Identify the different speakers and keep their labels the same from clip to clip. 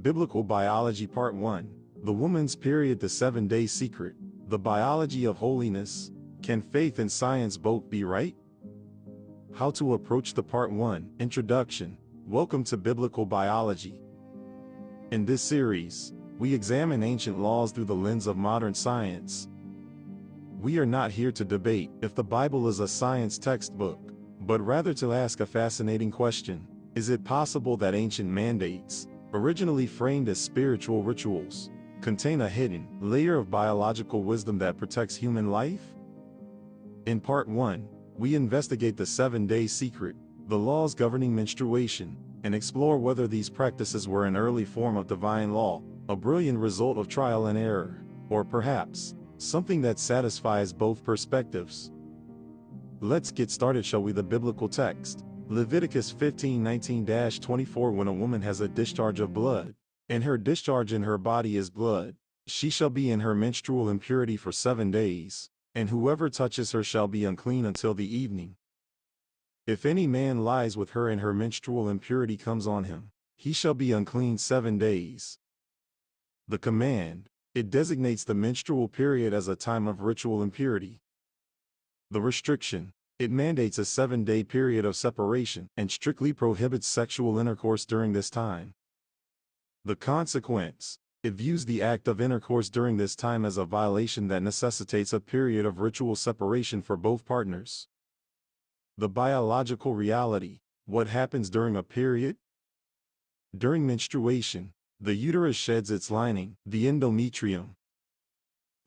Speaker 1: Biblical Biology Part 1. The Woman's Period, the 7-Day Secret. The Biology of Holiness. Can faith and science both be right? How to approach the Part 1. Introduction. Welcome to Biblical Biology. In this series, we examine ancient laws through the lens of modern science. We are not here to debate if the Bible is a science textbook, but rather to ask a fascinating question. Is it possible that ancient mandates, originally framed as spiritual rituals, contain a hidden layer of biological wisdom that protects human life? In Part 1, we investigate the 7-Day Secret, the laws governing menstruation, and explore whether these practices were an early form of divine law, a brilliant result of trial and error, or perhaps something that satisfies both perspectives. Let's get started, shall we? The biblical text. Leviticus 15:19-24. When a woman has a discharge of blood, and her discharge in her body is blood, she shall be in her menstrual impurity for 7 days, and whoever touches her shall be unclean until the evening. If any man lies with her and her menstrual impurity comes on him, he shall be unclean 7 days. The command, it designates the menstrual period as a time of ritual impurity. The restriction, it mandates a 7-day period of separation and strictly prohibits sexual intercourse during this time. The consequence, it views the act of intercourse during this time as a violation that necessitates a period of ritual separation for both partners. The biological reality, what happens during a period? During menstruation, the uterus sheds its lining, the endometrium.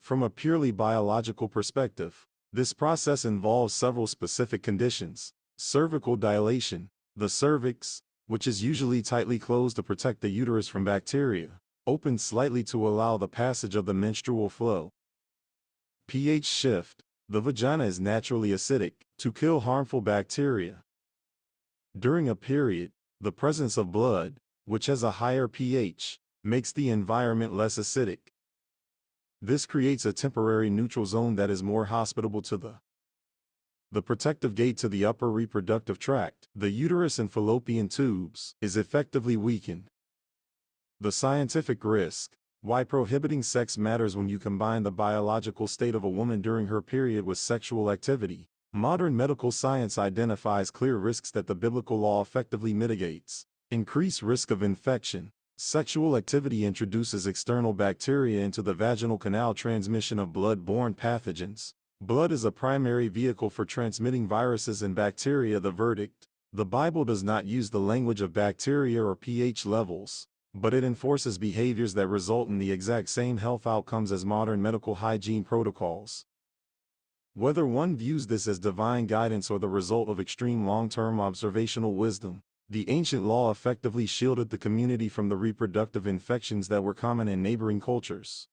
Speaker 1: From a purely biological perspective, this process involves several specific conditions. Cervical dilation, the cervix, which is usually tightly closed to protect the uterus from bacteria, opens slightly to allow the passage of the menstrual flow. pH shift, the vagina is naturally acidic, to kill harmful bacteria. During a period, the presence of blood, which has a higher pH, makes the environment less acidic. This creates a temporary neutral zone that is more hospitable to the protective gate to the upper reproductive tract. The uterus and fallopian tubes is effectively weakened. The scientific risk, why prohibiting sex matters when you combine the biological state of a woman during her period with sexual activity. Modern medical science identifies clear risks that the biblical law effectively mitigates. Increased risk of infection. Sexual activity introduces external bacteria into the vaginal canal. Transmission of blood-borne pathogens. Blood is a primary vehicle for transmitting viruses and bacteria. The verdict: the Bible does not use the language of bacteria or pH levels, but it enforces behaviors that result in the exact same health outcomes as modern medical hygiene protocols. Whether one views this as divine guidance or the result of extreme long-term observational wisdom, the ancient law effectively shielded the community from the reproductive infections that were common in neighboring cultures.